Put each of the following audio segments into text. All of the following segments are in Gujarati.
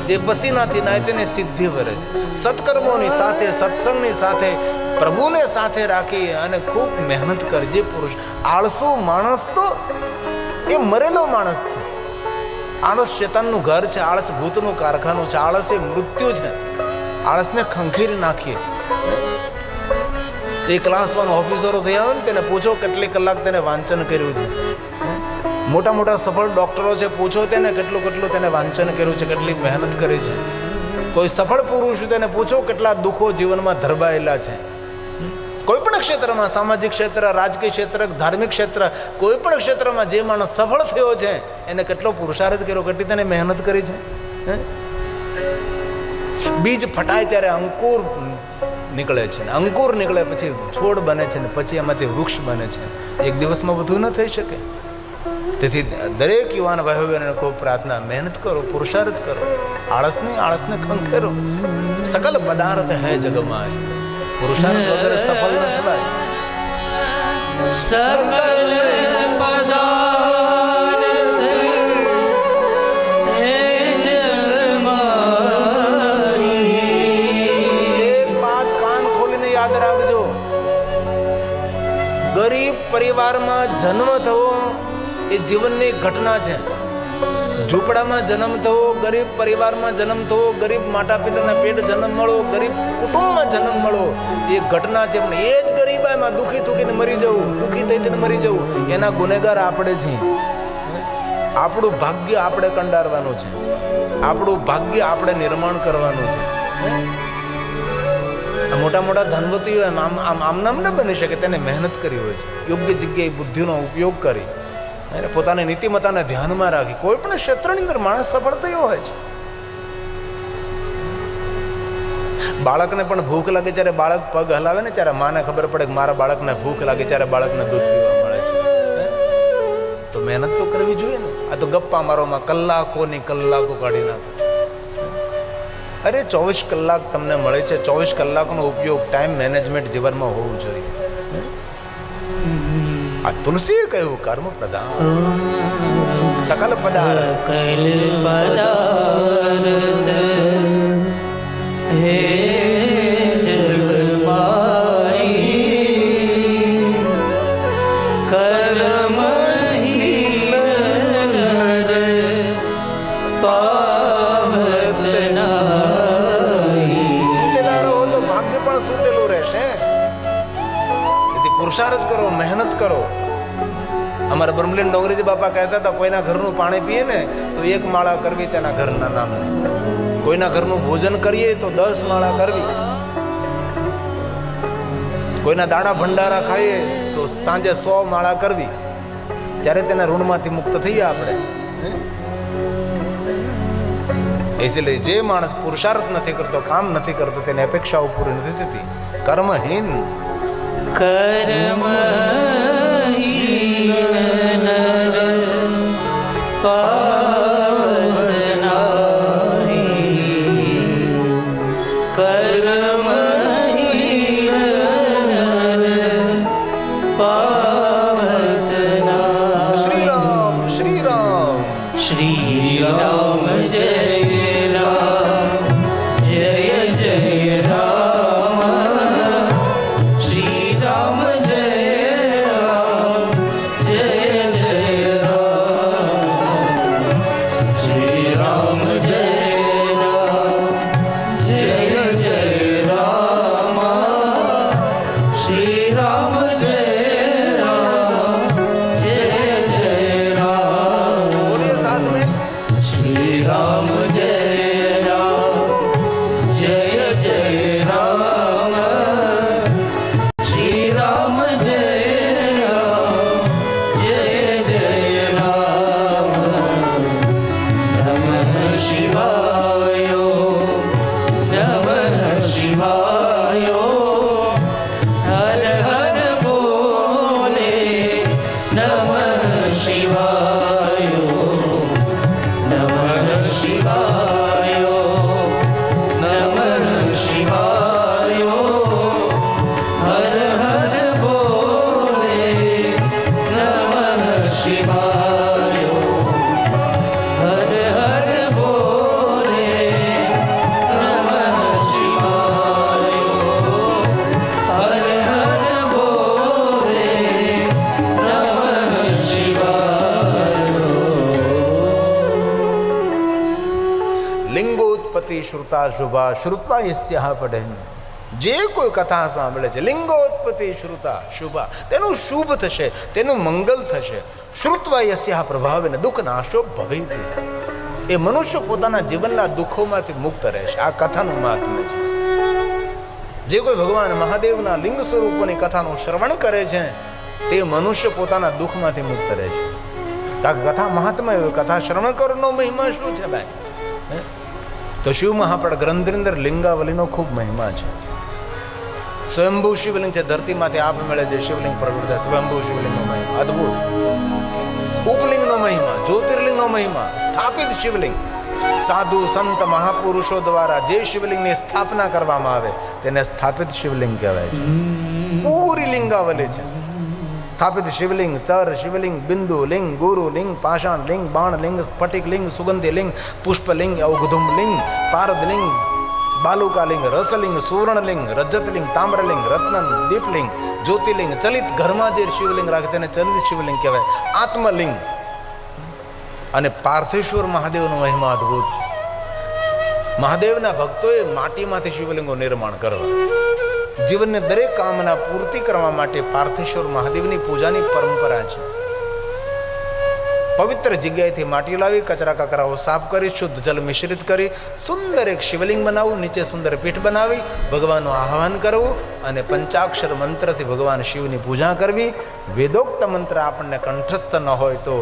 જે પસીનાથી નાય તેને સિદ્ધિ વરે છે. સત્કર્મોની સાથે, સત્સંગની સાથે, પ્રભુને સાથે રાખી અને ખૂબ મહેનત કરજે પુરુષ. આળસુ માણસ તો એ મરેલો માણસ છે. આળસ શેતાનનું ઘર છે, આળસ ભૂતનું કારખાનું છે, આળસ એ મૃત્યુ છે. આળસને ખંખેરી નાખીએ. એ ક્લાસ 1 ઓફિસરો થયા હોય ને તેને પૂછો કેટલી કલાક તેને વાંચન કર્યું છે. મોટા મોટા સફળ ડોક્ટરો છે, પૂછો તેને કેટલું તેને વાંચન કર્યું છે, કેટલી મહેનત કરી છે. કોઈ સફળ પુરુષ તેને પૂછો કેટલા દુઃખો જીવનમાં ધરબાયેલા છે. કોઈ પણ ક્ષેત્રમાં, સામાજિક ક્ષેત્ર, રાજકીય ક્ષેત્ર, ધાર્મિક ક્ષેત્ર, કોઈ પણ ક્ષેત્રમાં જે માણસ સફળ થયો છે એને કેટલો પુરુષાર્થ કર્યો, કેટલી તેને મહેનત કરી છે. બીજ ફટાય ત્યારે અંકુર નીકળે છે, ને અંકુર નીકળે પછી છોડ બને છે, ને પછી એમાંથી વૃક્ષ બને છે. એક દિવસમાં બધું ન થઈ શકે. તેથી દરેક યુવાન ભાઈઓ બહેનોને ખૂબ પ્રાર્થના, મહેનત કરો, પુરુષાર્થ કરો, આળસને ખંખેરો. સકલ પદાર્થ હૈ જગમાં, પુરુષાર્થ વગર સફળ ન થવાય. સકલ પદાર્થ હૈ જગમાં. એક વાત કાન ખોલીને યાદ રાખજો, ગરીબ પરિવારમાં જન્મ થવો એ જીવનની ઘટના છે. ઝૂંપડામાં જન્મ થવો, ગરીબ પરિવારમાં જન્મ થવો, ગરીબ માતા પિતાના પેટ જન્મ મળવો, ગરીબ કુટુંબમાં જન્મ મળવો એ ઘટના છે. પણ એ જ ગરીબાઈમાં દુઃખી થઈને મરી જવું, દુઃખી થઈને મરી જવું, એના ગુનેગાર આપણે છીએ. આપણું ભાગ્ય આપણે કંડારવાનું છે, આપણું ભાગ્ય આપણે નિર્માણ કરવાનું છે. મોટા મોટા ધનવતીઓ આમ નામ ન બની શકે, તેને મહેનત કરી હોય છે, યોગ્ય જગ્યાએ બુદ્ધિનો ઉપયોગ કરી અને પોતાની નીતિમત્તાને ધ્યાનમાં રાખી કોઈ પણ ક્ષેત્રની અંદર માણસ સફળ થયો હોય છે. બાળકને પણ ભૂખ લાગે ત્યારે બાળક પગ હલાવે ને ત્યારે માને ખબર પડે કે મારા બાળકને ભૂખ લાગે, ત્યારે બાળકને દૂધ પીવા મળે છે. તો મહેનત તો કરવી જોઈએ ને. આ તો ગપ્પા મારોમાં કલાકોની કલાકો કાઢી નાખે. અરે 24 કલાક તમને મળે છે, 24 કલાકનો ઉપયોગ, ટાઈમ મેનેજમેન્ટ જીવનમાં હોવું જોઈએ. આ તુલસીએ કહ્યું કર્મ પ્રધાન સકલ પદાર્થ હે જગમાઈ. કર્મહીન નર પાવત નાહી. સુતેલા રહો તો ભાગ્ય પણ સુતેલું રહેશે. તેથી પુરુષાર્થ કરો, મહેનત કરો. અમારા બ્રહ્મલીન ડોંગરીજી બાપા કહેતા હતા, કોઈના ઘરનું પાણી પીએ ને તો 1 માળા કરવી તેના ઘરના નામે. કોઈના ઘરનું ભોજન કરીએ તો 10 માળા કરવી. કોઈના દાણા ભંડારા ખાઈએ તો સાંજે 100 માળા કરવી. ત્યારે તેના ઋણમાંથી મુક્ત થઈએ આપણે. એટલે જે માણસ પુરુષાર્થ નથી કરતો, કામ નથી કરતો, તેની અપેક્ષાઓ પૂરી નથી થતી. કર્મહીન કર્મહીન નર પાવત નાહી. કર્મહીન નર પાવત નાહી. શ્રી રામ શ્રી રામ શ્રી રામ જય રામ, જય જય રામ. શ્રી રામ જય રામ, જય જય રામ. શ્રી રામ જય રામ, જય જય રામ. શ્રી રામ જય રામ, જય જય રામ. બોલીએ સાથ में श्री राम जय લિંગોત્પત્તિ શ્રુતા શુભા શ્રુત્વા યસ્યાહ પઢેન. જે કોઈ કથા સાંભળે છે, લિંગોત્પત્તિ શ્રુતા શુભા, તેનું શુભ થશે, તેનું મંગલ થશે. શ્રુત્વા યસ્યાહ પ્રભાવેન દુઃખ નાશો ભવેત. એ મનુષ્ય પોતાના જીવનના દુઃખોમાંથી મુક્ત રહેશે. આ કથાનું મહાત્મ્ય છે. જે કોઈ ભગવાન મહાદેવના લિંગ સ્વરૂપોની કથાનું શ્રવણ કરે છે તે મનુષ્ય પોતાના દુઃખમાંથી મુક્ત રહેશે. કારણ કે કથા મહાત્મા હોય, કથા શ્રવણ કરવાનો મહિમા શું છે ભાઈ? તો શિવ મહાપડ ગ્રંથની અંદર લિંગાવલીનો ખૂબ મહિમા છે. સ્વયંભૂ શિવલિંગ છે, ધરતીમાંથી આપ મળે છે શિવલિંગ પ્રગટ. સ્વયંભૂ શિવલિંગનો મહિમા અદ્ભુત. ઉપલિંગનો મહિમા, જ્યોતિર્લિંગનો મહિમા, સ્થાપિત શિવલિંગ. સાધુ સંત મહાપુરુષો દ્વારા જે શિવલિંગની સ્થાપના કરવામાં આવે તેને સ્થાપિત શિવલિંગ કહેવાય છે. પૂરી લિંગાવલી છે. સ્થાપિત શિવલિંગ, ચર શિવલિંગ, બિંદુ લિંગ, ગુરુ લિંગ, પાષાણ લિંગ, બાણ લિંગ, સ્ફટિક લિંગ, સુગંધી લિંગ, પુષ્પલિંગ, ઔગધુમ લિંગ, પારદ લિંગ, બાલુકાલિંગ, રસલિંગ, સુવર્ણલિંગ, રજતલિંગ, તામ્રલિંગ, રત્નન, દીપલિંગ, જ્યોતિલિંગ. ચલિત ઘરમાં જે શિવલિંગ રાખે તેને ચલિત શિવલિંગ કહેવાય. આત્મલિંગ. અને પાર્થેશ્વર મહાદેવનો મહિમા અદ્ભુત છે. મહાદેવના ભક્તોએ માટીમાંથી શિવલિંગો નિર્માણ કરવા, જીવનને દરેક કામના પૂર્તિ કરવા માટે પાર્થેશ્વર મહાદેવની પૂજાની પરંપરા છે. પવિત્ર જગ્યાએથી માટી લાવી કચરા કચરાઓ સાફ કરી શુદ્ધ જલ મિશ્રિત કરી સુંદર એક શિવલિંગ બનાવવું, નીચે સુંદર પીઠ બનાવી ભગવાનનું આહ્વાન કરવું અને પંચાક્ષર મંત્રથી ભગવાન શિવની પૂજા કરવી. વેદોક્ત મંત્ર આપણને કંઠસ્થ ન હોય તો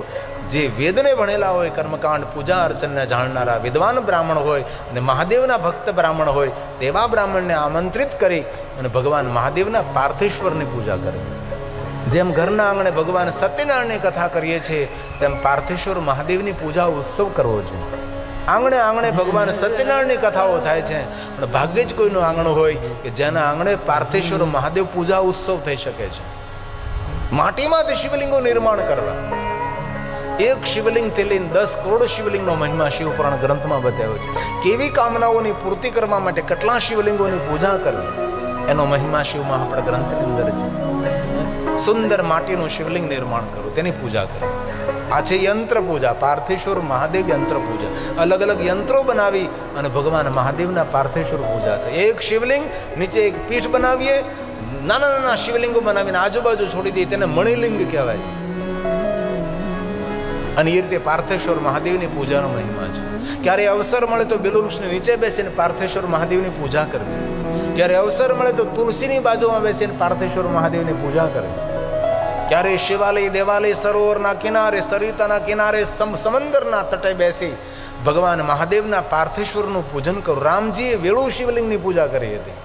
જે વેદને ભણેલા હોય, કર્મકાંડ પૂજા અર્ચનને જાણનારા વિદ્વાન બ્રાહ્મણ હોય અને મહાદેવના ભક્ત બ્રાહ્મણ હોય તેવા બ્રાહ્મણને આમંત્રિત કરી અને ભગવાન મહાદેવના પાર્થેશ્વરની પૂજા કરવી. જેમ ઘરના આંગણે ભગવાન સત્યનારાયણની કથા કરીએ છીએ તેમ પાર્થેશ્વર મહાદેવની પૂજા ઉત્સવ કરવો જોઈએ. આંગણે આંગણે ભગવાન સત્યનારાયણની કથાઓ થાય છે, પણ ભાગ્યે જ કોઈનું આંગણ હોય કે જેના આંગણે પાર્થેશ્વર મહાદેવ પૂજા ઉત્સવ થઈ શકે છે. માટીમાંથી શિવલિંગો નિર્માણ કરવા. એક શિવલિંગથી લઈને 10 કરોડ શિવલિંગનો મહિમા શિવપુરાણ ગ્રંથમાં બતાવ્યો છે. કેવી કામનાઓની પૂર્તિ કરવા માટે કેટલા શિવલિંગોની પૂજા કરવી એનો મહિમા શિવ મહાપડ ગ્રંથની અંદર છે. સુંદર માટીનું શિવલિંગ નિર્માણ કરવું, તેની પૂજા કરવી. આ છે યંત્ર પૂજા, પાર્થેશ્વર મહાદેવ યંત્ર પૂજા. અલગ અલગ યંત્રો બનાવી અને ભગવાન મહાદેવના પાર્થેશ્વર પૂજા થાય. એક શિવલિંગ, નીચે એક પીઠ બનાવીએ, નાના નાના શિવલિંગો બનાવીને આજુબાજુ છોડી દઈએ, તેને મણિલિંગ કહેવાય છે. અને એ રીતે પાર્થેશ્વર મહાદેવની પૂજાનો મહિમા છે. ક્યારે અવસર મળે તો બેલુવૃક્ષની નીચે બેસીને પાર્થેશ્વર મહાદેવની પૂજા કરવી. ક્યારે અવસર મળે તો તુલસીની બાજુમાં બેસીને પાર્થેશ્વર મહાદેવની પૂજા કરવી. ક્યારે શિવાલય, દેવાલય, સરોવરના કિનારે, સરિતાના કિનારે, સમંદરના તટે બેસી ભગવાન મહાદેવના પાર્થેશ્વરનું પૂજન કરું. રામજીએ વેળું શિવલિંગની પૂજા કરી હતી.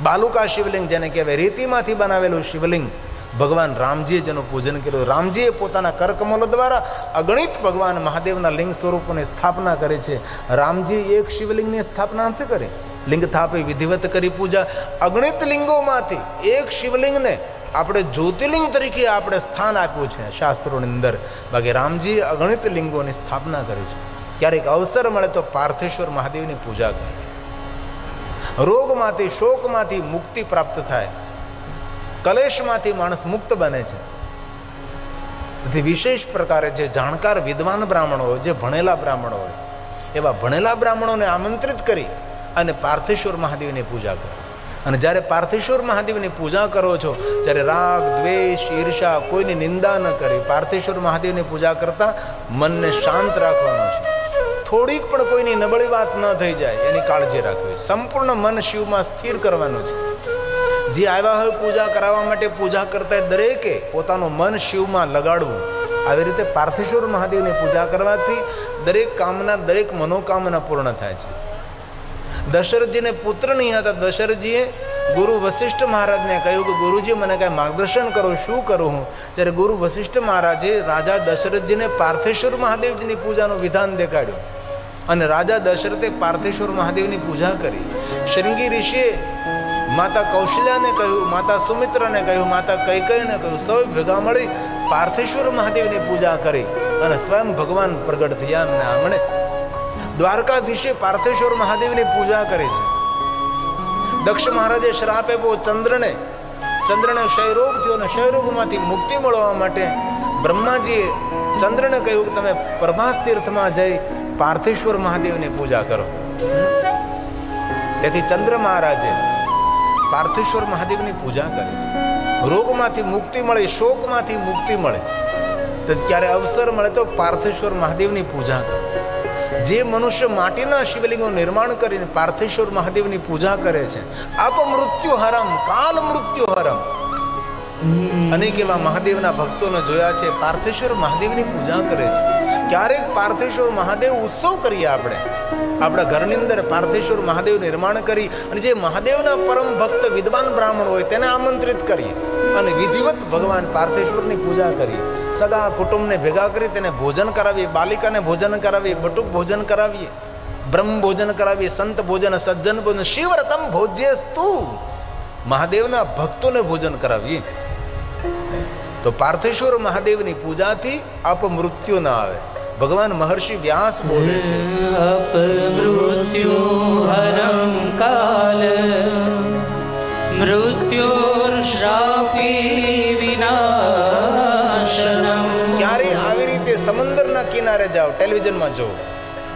બાલુકા શિવલિંગ જેને કહેવાય, રેતીમાંથી બનાવેલું શિવલિંગ ભગવાન રામજીએ જેનું પૂજન કર્યું. રામજીએ પોતાના કરકમલો દ્વારા અગણિત ભગવાન મહાદેવના લિંગ સ્વરૂપોની સ્થાપના કરી છે. રામજી એક શિવલિંગની સ્થાપના નથી કરી, લિંગ થાપી વિધિવત કરી પૂજા. અગણિત લિંગોમાંથી એક શિવલિંગને આપણે જ્યોતિર્લિંગ તરીકે આપણે સ્થાન આપ્યું છે શાસ્ત્રોની અંદર. બાકી રામજીએ અગણિત લિંગોની સ્થાપના કરી છે. ક્યારેક અવસર મળે તો પાર્થેશ્વર મહાદેવની પૂજા કરવી. રોગમાંથી, શોકમાંથી મુક્તિ પ્રાપ્ત થાય, કલેશમાંથી માણસ મુક્ત બને છે. તેથી વિશેષ પ્રકારે જે જાણકાર વિદ્વાન બ્રાહ્મણો હોય, જે ભણેલા બ્રાહ્મણો હોય, એવા ભણેલા બ્રાહ્મણોને આમંત્રિત કરી અને પાર્થેશ્વર મહાદેવની પૂજા કરો. અને જ્યારે પાર્થેશ્વર મહાદેવની પૂજા કરો છો ત્યારે રાગ, દ્વેષ, ઈર્ષા, કોઈની નિંદા ન કરી પાર્થેશ્વર મહાદેવની પૂજા કરતાં મનને શાંત રાખવાનું છે. થોડીક પણ કોઈની નબળી વાત ન થઈ જાય એની કાળજી રાખવી. સંપૂર્ણ મન શિવમાં સ્થિર કરવાનું છે. જે આવ્યા હોય પૂજા કરાવવા માટે પૂજા કરતા દરેકે પોતાનું મન શિવમાં લગાડવું. આવી રીતે પાર્થેશ્વર મહાદેવની પૂજા કરવાથી દરેક કામના, દરેક મનોકામના પૂર્ણ થાય છે. દશરથજીને પુત્ર નહીં હતા. દશરથજીએ ગુરુ વશિષ્ઠ મહારાજને કહ્યું કે ગુરુજી મને કાંઈ માર્ગદર્શન કરો, શું કરું હું? ત્યારે ગુરુ વશિષ્ઠ મહારાજે રાજા દશરથજીને પાર્થેશ્વર મહાદેવજીની પૂજાનું વિધાન દેખાડ્યું અને રાજા દશરથે પાર્થેશ્વર મહાદેવની પૂજા કરી. શૃંગી ઋષિએ માતા કૌશલ્યાને કહ્યું, માતા સુમિત્રાને કહ્યું, માતા કૈકેયીને કહ્યું, સૌ ભેગા મળી પાર્થેશ્વર મહાદેવની પૂજા કરી અને સ્વયં ભગવાન પ્રગટ થયા એમને આંગણે. દ્વારકાધીશે પાર્થેશ્વર મહાદેવની પૂજા કરી છે. દક્ષ મહારાજે શ્રાપ આપ્યો ચંદ્રને ક્ષયરોગ થયો અને ક્ષયરોગમાંથી મુક્તિ મળવા માટે બ્રહ્માજીએ ચંદ્રને કહ્યું કે તમે પ્રભાસ તીર્થમાં જઈ પાર્થેશ્વર મહાદેવની પૂજા કરો. તેથી ચંદ્ર મહારાજે પાર્થેશ્વર મહાદેવની પૂજા કરી. રોગમાંથી મુક્તિ મળે, શોકમાંથી મુક્તિ મળે, તો ત્યારે અવસર મળે તો પાર્થેશ્વર મહાદેવની પૂજા કરે. જે મનુષ્ય માટીના શિવલિંગનું નિર્માણ કરીને પાર્થેશ્વર મહાદેવની પૂજા કરે છે, આપ મૃત્યુ હરમ, કાલ મૃત્યુ હરમ. અનેક એવા મહાદેવના ભક્તોને જોયા છે પાર્થેશ્વર મહાદેવની પૂજા કરે છે. ક્યારેક પાર્થેશ્વર મહાદેવ ઉત્સવ કરીએ આપણે આપણા ઘરની અંદર પાર્થેશ્વર મહાદેવ નિર્માણ કરી અને જે મહાદેવના પરમ ભક્ત વિદ્વાન બ્રાહ્મણ હોય તેને આમંત્રિત કરીએ અને વિધિવત ભગવાન પાર્થેશ્વરની પૂજા કરીએ. સગા કુટુંબને ભેગા કરી તેને ભોજન કરાવીએ, બાલિકાને ભોજન કરાવીએ, બટુક ભોજન કરાવીએ, બ્રહ્મ ભોજન કરાવીએ, સંત ભોજન, સજ્જન ભોજન, શિવરતમ ભોજ્યસ્તુ, મહાદેવના ભક્તોને ભોજન કરાવીએ. તો પાર્થેશ્વર મહાદેવની પૂજાથી અપમૃત્યુ ના આવે. ભગવાન મહર્ષિ વ્યાસ બોલે છે, અપમૃત્યુ હરમ કાલ મૃત્યુર્શ્રાપી વિનાશનમ. ક્યારે આવી રીતે સમંદરના કિનારે જાઓ, ટેલિવિઝનમાં જો,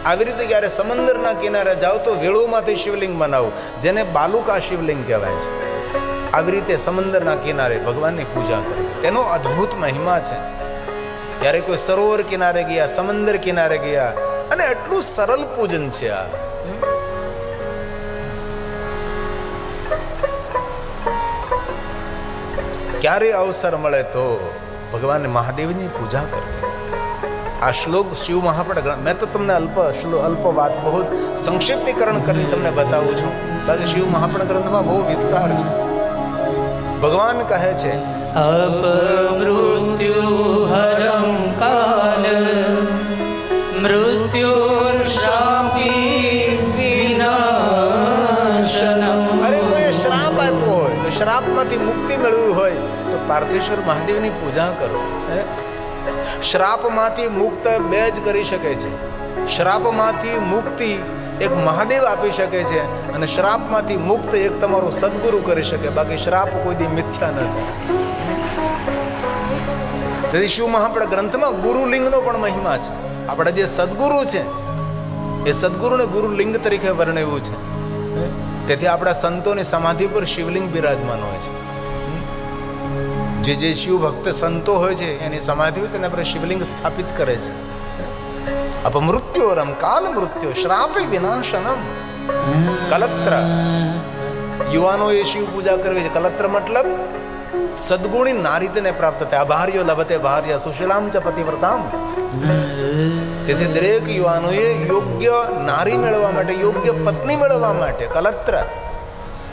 આવી રીતે ક્યારે સમંદરના કિનારે જાઓ તો વેળુમાંથી શિવલિંગ બનાવો, જેને બાલુકા શિવલિંગ કહેવાય છે. આવી રીતે સમંદરના કિનારે ભગવાનની પૂજા કરવી, તેનો અદ્ભુત મહિમા છે. ત્યારે કોઈ સરોવર કિનારે ગયા, સમંદર કિનારે ગયા, અને એટલું સરળ પૂજન છે આ. ક્યારે અવસર મળે તો ભગવાન મહાદેવની પૂજા કરવી. આ શ્લોક શિવ મહાપડ, મેં તો તમને અલ્પ વાત બહુ સંક્ષિપ્તીકરણ કરીને તમને બતાવું છું, બાકી શિવ મહાપડ ગ્રંથમાં બહુ વિસ્તાર છે. ભગવાન કહે છે, અપમૃત્યુ હરમ કાલ મૃત્યુર્શ્રાપી વિનાશનમ. અરે કોઈ શ્રાપ આપ્યો હોય, શ્રાપમાંથી મુક્તિ મેળવી હોય તો પાર્થેશ્વર મહાદેવની પૂજા કરો. શ્રાપમાંથી મુક્ત બે જ કરી શકે છે. શ્રાપમાંથી મુક્તિ એક મહાદેવ આપી શકે છે, અને શ્રાપમાંથી મુક્ત એક તમારો સદગુરુ કરી શકે. બાકી શ્રાપ કોઈ દી મિથ્યા નથી. તેથી શિવ મહાપડ ગ્રંથમાં ગુરુલિંગનો પણ મહિમા છે. આપણા જે સદગુરુ છે એ સદગુરુને ગુરુલિંગ તરીકે વર્ણવ્યું છે. તેથી આપણા સંતોની સમાધિ પર શિવલિંગ બિરાજમાન હોય છે. જે શિવ ભક્ત સંતો હોય છે એની સમાધિ હોય તેને આપણે શિવલિંગ સ્થાપિત કરે છે. અપમૃત્યોરમ કાલ મૃત્યુ શ્રાપે વિનાશનમ. કલત્ર, યુવાનોએ શિવ પૂજા કરવી છે. કલત્ર મતલબ સદગુણી નારી તેને પ્રાપ્ત થાય. અભાર્યો લભતે ભાર્ય સુશીલામ ચ પતિવ્રતામ. તેથી દરેક યુવાનોએ યોગ્ય નારી મેળવવા માટે, યોગ્ય પત્ની મેળવવા માટે કલત્ર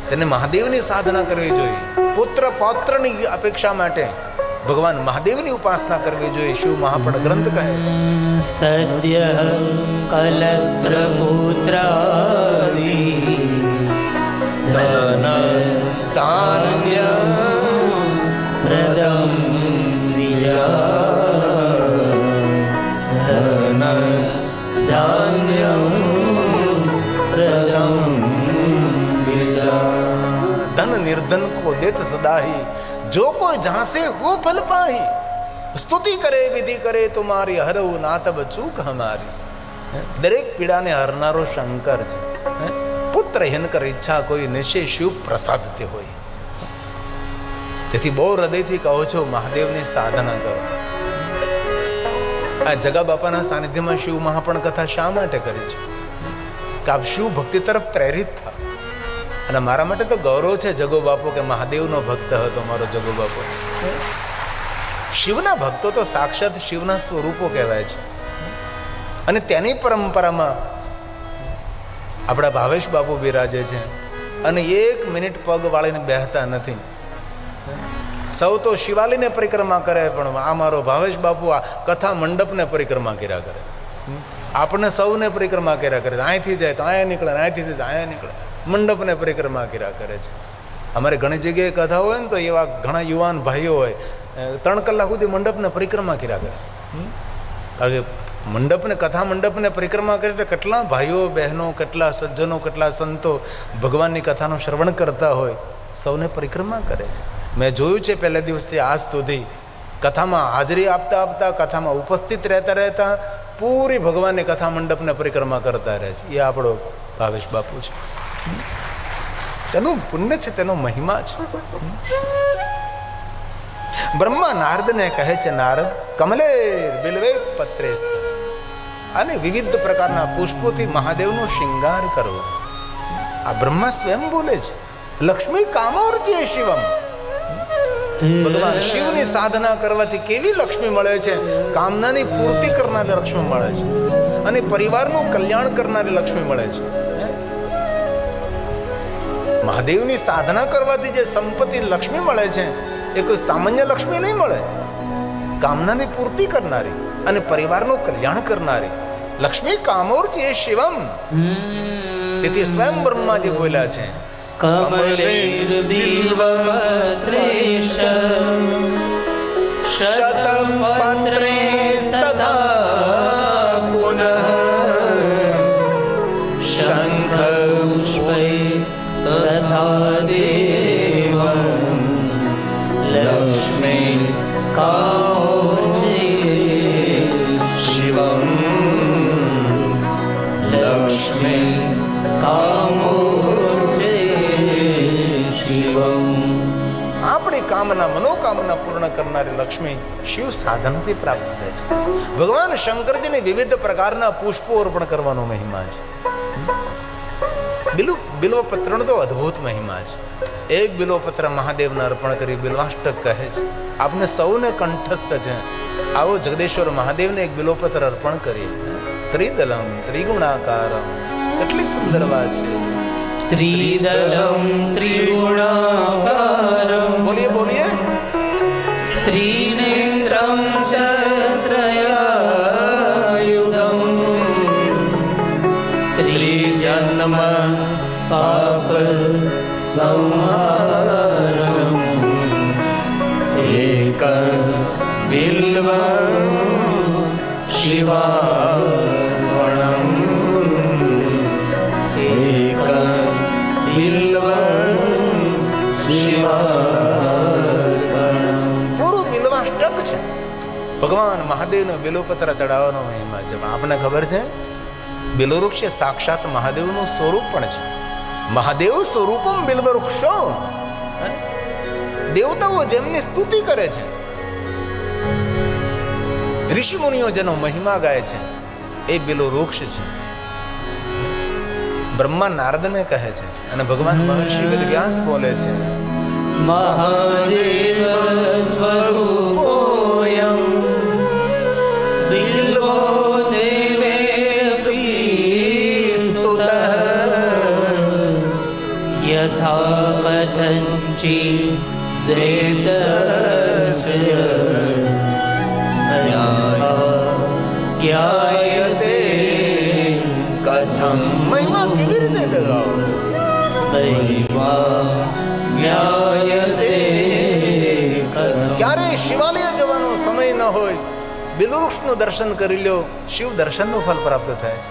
તેને મહાદેવની સાધના કરવી જોઈએ. પુત્ર પૌત્રની અપેક્ષા માટે ભગવાન મહાદેવની ઉપાસના કરવી જોઈએ. શિવ મહાપડ ગ્રંથ કહે છે, સદ્ય કલત્ર પુત્રાદિ ધન ધાન્ય પ્રદમ ધન ધાન્ય પ્રદમ ધન નિર્ધન કો દેત સદાહી, જો કોઈ ઝાંસે હો ફલ પાહી. સ્તુતિ કરે વિધિ કરે તુમારી, હરવ નાતબ ચૂક હમારી. દરેક પીડાને હરનારો શંકર છે. પુત્ર હિન કર ઈચ્છા કોઈ, નિશ્ચય શિવ પ્રસાદ તે હોય. તેથી બહુ હૃદયથી કહો છો મહાદેવની સાધના કરો. આ જગા બાપાના સાનિધ્યમાં શિવ મહાપણ કથા શા માટે કરી છે? કે આપ શિવ ભક્તિ તરફ પ્રેરિત થાવ. અને મારા માટે તો ગૌરવ છે જગો બાપો કે મહાદેવનો ભક્ત હતો મારો જગો બાપો. શિવના ભક્તો તો સાક્ષાત શિવના સ્વરૂપો કહેવાય છે. અને તેની પરંપરામાં આપણા ભાવેશ બાપુ બિરાજે છે, અને એક મિનિટ પગ વાળીને બેહતા નથી. સૌ તો શિવાલીને પરિક્રમા કરે, પણ આ મારો ભાવેશ બાપુ આ કથા મંડપને પરિક્રમા કર્યા કરે. આપણને સૌને પરિક્રમા કર્યા કરે. અહીંથી જાય તો અહીંયા નીકળે, અહીંથી જાય તો અહીંયા નીકળે. મંડપને પરિક્રમા કર્યા કરે છે. અમારે ઘણી જગ્યાએ કથા હોય ને તો એવા ઘણા યુવાન ભાઈઓ હોય 3 કલાક સુધી મંડપને પરિક્રમા કર્યા કરે. કારણ કે મંડપને, કથા મંડપને પરિક્રમા કરે એટલે કેટલા ભાઈઓ બહેનો, કેટલા સજ્જનો, કેટલા સંતો ભગવાનની કથાનું શ્રવણ કરતા હોય, સૌને પરિક્રમા કરે છે. મેં જોયું છે પહેલા દિવસથી આજ સુધી કથામાં હાજરી આપતા આપતા, કથામાં ઉપસ્થિત રહેતા રહેતા પૂરી ભગવાનની કથા મંડપને પરિક્રમા કરતા રહે છે. એ આપણો ભાવેશ બાપુ છે. તેનું પુણ્ય છે, તેનો મહિમા છે. બ્રહ્મા નારદને કહે છે, નારદ કમલે બિલ્વે પત્રે અને વિવિધ પ્રકારના પુષ્પોથી મહાદેવનો શૃંગાર કરવો. આ બ્રહ્મા સ્વયં બોલે છે. લક્ષ્મી કામોર્ચે શિવમ. ભગવાન શિવની સાધના કરવાથી કેવી લક્ષ્મી મળે છે? કામનાની પૂર્તિ કરનારી લક્ષ્મી મળે છે અને પરિવારનું કલ્યાણ કરનારી લક્ષ્મી મળે છે. મહાદેવની સાધના કરવાથી જે સંપત્તિ લક્ષ્મી મળે છે એ કોઈ સામાન્ય લક્ષ્મી નહીં મળે. કામનાની પૂર્તિ કરનારી અને પરિવારનું કલ્યાણ કરનારી લક્ષ્મી કામોર્ચે શિવમ. તેથી સ્વયં બ્રહ્માજી બોલ્યા છે, કમલૈર્બિલ્વપત્રેશ શતપત્રેસ્તથા પુનઃ શંખ પુષ્પૈ તથા દેવં લક્ષ્મી કામોર્ચે શિવમ. લક્ષ્મી કામોર્ચે શિવમ. આપણી કામના મનોકામના પૂર્ણ કરનારી લક્ષ્મી શિવ સાધનાથી પ્રાપ્ત થાય છે. ભગવાન શંકરજીને વિવિધ પ્રકારના પુષ્પો અર્પણ કરવાનો મહિમા છે. બિલ્વપત્રનો તો અદ્ભુત મહિમા છે. એક બિલ્વપત્ર મહાદેવને અર્પણ કરી બિલ્વાષ્ટક કહે છે. આપને સૌને કંઠસ્થ છે. આવો જગદેશ્વર મહાદેવને એક બિલ્વપત્ર અર્પણ કરીએ. ત્રિદલમ ત્રિગુણાકારમ. કેટલી સુંદર વાત છે. ત્રિદલમ ત્રિગુણાકારમ. બોલીએ બોલીએ. ત્રિનેત્રમ ચત્રયાયુધમ ત્રિજન્મ પાપ સંહારમ એક બિલ્વ શિવાર્પણમ એક બિલ્વ શિવાર્પણમ. પૂરું બિલ્વાષ્ટક છે. ભગવાન મહાદેવનો બિલ્વપત્ર ચડાવવાનો મહિમા છે. આપણને ખબર છે બિલ્વવૃક્ષ એ સાક્ષાત મહાદેવનું સ્વરૂપ પણ છે. મહાદેવ સ્વરૂપમ બિલ્વવૃક્ષો. દેવતાઓ જેમની સ્તુતિ કરે છે, ઋષિ મુનિઓ જેનો મહિમા ગાય છે, એ બિલ્વવૃક્ષ છે. બ્રહ્મા નારદને કહે છે અને ભગવાન મહર્ષિ વેદવ્યાસ બોલે છે, મહાદેવ સ્વરૂપોયમ બિલ્વો દેવેપી સ્તુતઃ યથા કથંચિત વેદસ્ય જ્ઞાયતે કથમ. મહિમા કેવી રીતે દગાવો? મહિમા જ્ઞાયતે કથમ. ક્યારે શિવાલય જવાનો સમય ન હોય, બિલ્વવૃક્ષનું દર્શન કરી લો, શિવ દર્શનનું ફલ પ્રાપ્ત થાય છે.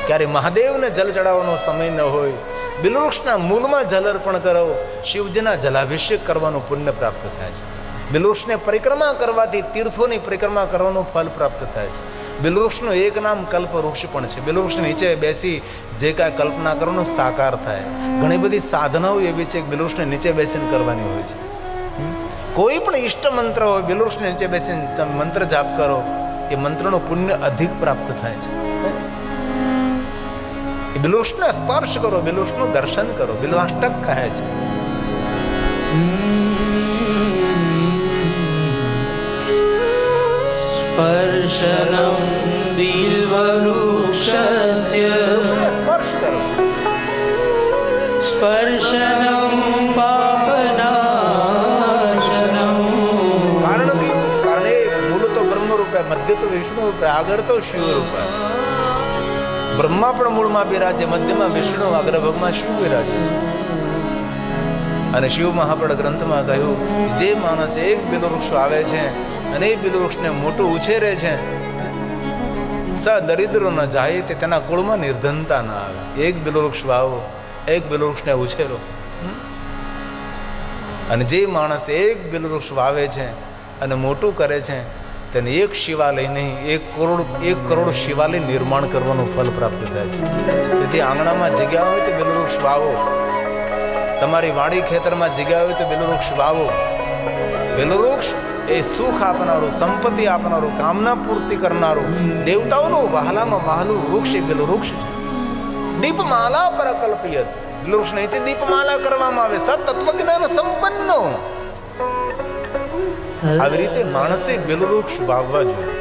ક્યારે મહાદેવને જલ ચડાવવાનો સમય ન હોય, બિલ્વવૃક્ષના મૂળમાં જલ અર્પણ કરો, શિવજીના જલાભિષેક કરવાનું પુણ્ય પ્રાપ્ત થાય છે. બિલ્વવૃક્ષને પરિક્રમા કરવાથી તીર્થોની પરિક્રમા કરવાનું ફલ પ્રાપ્ત થાય છે. બિલ્વવૃક્ષનું એક નામ કલ્પવૃક્ષ પણ છે. બિલ્વવૃક્ષ નીચે બેસી જે કાંઈ કલ્પના કરવાનો સાકાર થાય. ઘણી બધી સાધનાઓ એવી છે કે બિલ્વવૃક્ષને નીચે બેસીને કરવાની હોય છે. કોઈ પણ ઈષ્ટ મંત્ર હોય, બિલ્વવૃક્ષને નીચે બેસીને તમે મંત્ર જાપ કરો, એ મંત્રનું પુણ્ય અધિક પ્રાપ્ત થાય છે. એ બિલ્વવૃક્ષને સ્પર્શ કરો, બિલ્વવૃક્ષનું દર્શન કરો. બિલ્વાષ્ટક કહે છે. સ્પર્શનમ બિલ્વવૃક્ષસ્ય સ્પર્શ કરો. સ્પર્શનમ પાપનાશનમ. કારણ કયું? કારણ એ મૂળ તો બ્રહ્મ રૂપે, મધ્ય તો વિષ્ણુ રૂપે, આગળ તો શિવ રૂપે. બ્રહ્મા પણ મૂળમાં બિરાજે, મધ્યમાં વિષ્ણુ, અગ્રભાગમાં શિવ બિરાજે છે. અને શિવ મહાપડ ગ્રંથમાં કહ્યું, જે માણસ એક બિલ્વવૃક્ષ આવે છે અને એ બિલ્વવૃક્ષને મોટું ઉછેરે છે, સ દરિદ્રો ન જાય, તે તેના કુળમાં નિર્ધનતા ના આવે. એક બિલ્વવૃક્ષ વાવો, એક બિલ્વવૃક્ષને ઉછેરો. અને જે માણસ એક બિલ્વવૃક્ષ વાવે છે અને મોટું કરે છે, તેને એક શિવાલય નહીં, 1 કરોડ શિવાલય નિર્માણ કરવાનું ફળ પ્રાપ્ત થાય છે. તેથી આંગણામાં જગ્યા હોય તો બેલવૃક્ષ વાવો, તમારી વાડી ખેતરમાં જગ્યા હોય તો બેલવૃક્ષ વાવો. બેલવૃક્ષ એ સુખ આપનારું, સંપત્તિ આપનારું, કામના પૂર્તિ કરનારું, દેવતાઓનું વહાલામાં વહાલું વૃક્ષ એ બેલવૃક્ષ છે. દીપમાલા પર કલ્પિયત, બેલવૃક્ષ નીચે દીપમાલા કરવામાં આવે. સતત્વજ્ઞાન સંપન્ન. આવી રીતે માણસે બેલવૃક્ષ વાવવા જોઈએ.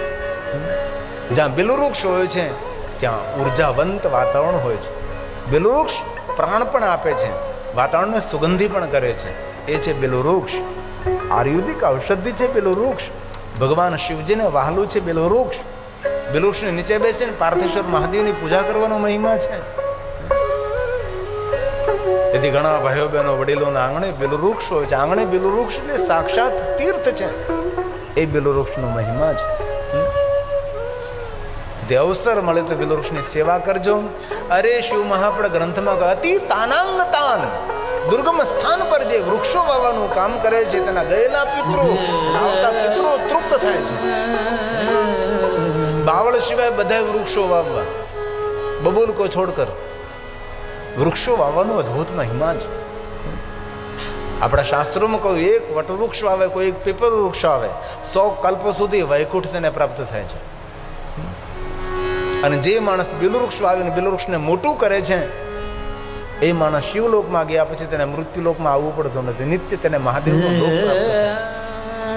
જ્યાં બેલવૃક્ષ હોય છે ત્યાં ઉર્જાવંત વાતાવરણ હોય છે. બેલવૃક્ષ પ્રાણ પણ આપે છે, વાતાવરણને સુગંધી પણ કરે છે. એ છે બેલવૃક્ષ. આયુર્વેદિક ઔષધિ છે બેલવૃક્ષ. ભગવાન શિવજીને વહાલું છે બેલવૃક્ષ. બેલવૃક્ષને નીચે બેસીને પાર્થેશ્વર મહાદેવની પૂજા કરવાનો મહિમા છે. તેથી ઘણા ભાઈઓ બહેનો વડીલોના આંગણે બેલવૃક્ષ હોય છે. આંગણે બેલવૃક્ષ એટલે સાક્ષાત તીર્થ છે. એ બેલવૃક્ષનો મહિમા છે. તે અવસર મળે તો બેલવૃક્ષની સેવા કરજો. અરે શિવ મહાપડ ગ્રંથમાં અતિ તાનાંગ તાન, દુર્ગમ સ્થાન પર જે વૃક્ષો વાવવાનું કામ કરે છે તેના ગયેલા પિતૃ, આવતા પિતૃ તૃપ્ત થાય છે. બાવળ સિવાય બધા વૃક્ષો વાવવા, બબૂલ કો છોડકર વૃક્ષો વાવવાનો અદ્ભુત મહિમા છે. આપણા શાસ્ત્રોમાં કોઈ એક વટવૃક્ષ વાવે, કોઈ એક પીપળ વૃક્ષ આવે, 100 કલ્પ સુધી વૈકુંઠ તેને પ્રાપ્ત થાય છે. અને જે માણસ બેલવૃક્ષ વાવીને બેલવૃક્ષને મોટું કરે છે એ માણસ શિવલોકમાં ગયા પછી તેને મૃત્યુલોકમાં આવવું પડતું નથી. નિત્ય તેને મહાદેવનો લોક પ્રાપ્ત થાય.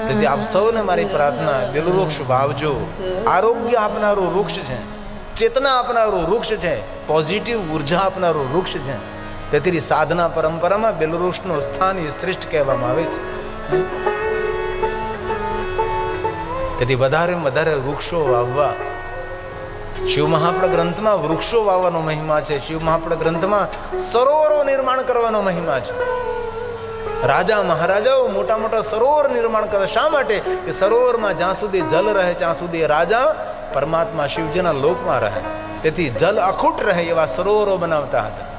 તેથી આપ સૌને મારી પ્રાર્થના, બેલવૃક્ષ વાવજો. આરોગ્ય આપનારું વૃક્ષ છે, ચેતના આપનારું વૃક્ષ છે, પોઝિટિવ ઉર્જા આપનારું વૃક્ષ છે. તેથી સાધના પરંપરામાં બેલવૃક્ષનું સ્થાન એ શ્રેષ્ઠ કહેવામાં આવે છે. તેથી વધારે વૃક્ષો વાવવા. શિવ મહાપડ ગ્રંથમાં વૃક્ષો વાવવાનો મહિમા છે. શિવ મહાપડ ગ્રંથમાં સરોવરો નિર્માણ કરવાનો મહિમા છે. રાજા મહારાજાઓ મોટા મોટા સરોવર નિર્માણ કરે. શા માટે? કે સરોવરમાં જ્યાં સુધી જલ રહે ત્યાં સુધી રાજા પરમાત્મા શિવજીના લોકમાં રહે. તેથી જલ અખૂટ રહે એવા સરોવરો બનાવતા હતા.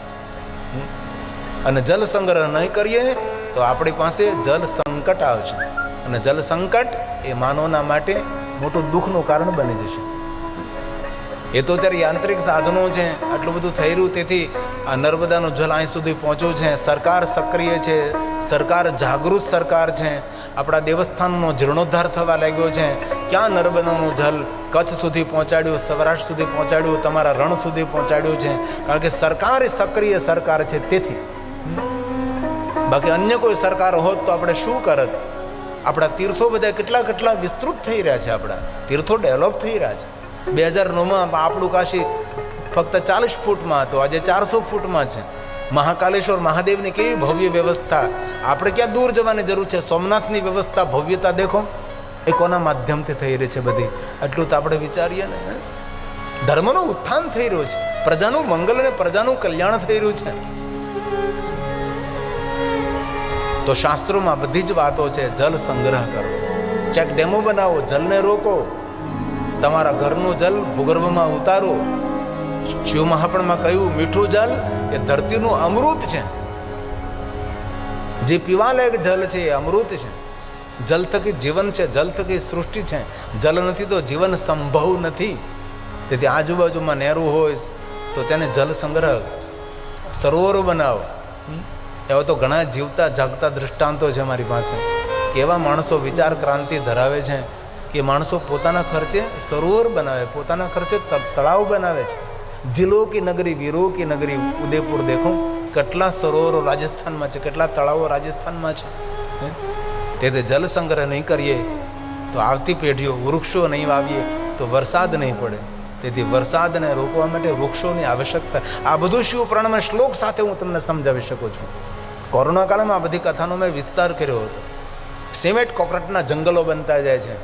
અને જલ સંગ્રહ નહીં કરીએ તો આપણી પાસે જલ સંકટ આવશે. અને જલ સંકટ એ માનવના માટે મોટું દુઃખનું કારણ બની જશે. એ તો અત્યારે યાંત્રિક સાધનો છે, આટલું બધું થઈ રહ્યું. તેથી આ નર્મદાનું જલ અહીં સુધી પહોંચ્યું છે. સરકાર સક્રિય છે, સરકાર જાગૃત સરકાર છે. આપણા દેવસ્થાનનો જીર્ણોદ્ધાર થવા લાગ્યો છે. ક્યાં નર્મદાનું જલ કચ્છ સુધી પહોંચાડ્યું, સૌરાષ્ટ્ર સુધી પહોંચાડ્યું, તમારા રણ સુધી પહોંચાડ્યું છે. કારણ કે સરકાર એ સક્રિય સરકાર છે. તેથી બાકી અન્ય કોઈ સરકાર હોત તો આપણે શું કરત? આપણા તીર્થો બધા કેટલા વિસ્તૃત થઈ રહ્યા છે. આપણા તીર્થો ડેવલપ થઈ રહ્યા છે. 2009માં આપણું કાશી ફક્ત 40 ફૂટમાં હતું, આજે 400 ફૂટમાં છે. મહાકાલેશ્વર મહાદેવની કેવી ભવ્ય વ્યવસ્થા. આપણે ક્યાં દૂર જવાની જરૂર છે? સોમનાથની વ્યવસ્થા, ભવ્યતા દેખો એ કોના માધ્યમથી થઈ રહી છે બધી. આટલું તો આપણે વિચારીએ ને. ધર્મનું ઉત્થાન થઈ રહ્યું છે, પ્રજાનું મંગલ અને પ્રજાનું કલ્યાણ થઈ રહ્યું છે. તો શાસ્ત્રોમાં બધી જ વાતો છે. જલ સંગ્રહ કરો, ચેક ડેમો બનાવો, જલને રોકો, તમારા ઘરનું જલ ભૂગર્ભમાં ઉતારો. શિવ મહાપણમાં કહ્યું મીઠું જલ એ ધરતીનું અમૃત છે. જે પીવાલાયક જલ છે એ અમૃત છે. જલ થકી જીવન છે, જલ થકી સૃષ્ટિ છે. જલ નથી તો જીવન સંભવ નથી. તેથી આજુબાજુમાં નહેરું હોય તો તેને જલ સંગ્રહ, સરોવરો બનાવો. એવા તો ઘણા જીવતા જાગતા દૃષ્ટાંતો છે અમારી પાસે. કેવા માણસો વિચાર ક્રાંતિ ધરાવે છે કે માણસો પોતાના ખર્ચે સરોવર બનાવે, પોતાના ખર્ચે તળાવ બનાવે છે. જિલ્લો કી નગરી, વીરો કી નગરી ઉદયપુર દેખો, કેટલા સરોવરો રાજસ્થાનમાં છે, કેટલા તળાવો રાજસ્થાનમાં છે. તેથી જલ સંગ્રહ નહીં કરીએ તો આવતી પેઢીઓ, વૃક્ષો નહીં વાવીએ તો વરસાદ નહીં પડે. તેથી વરસાદને રોકવા માટે વૃક્ષોની આવશ્યકતા. આ બધું શિવ પુરાણમાં શ્લોક સાથે હું તમને સમજાવી શકું છું. કોરોના કાળમાં આ બધી કથાનો મેં વિસ્તાર કર્યો હતો. સિમેન્ટ કોન્ક્રીટના જંગલો બનતા જાય છે.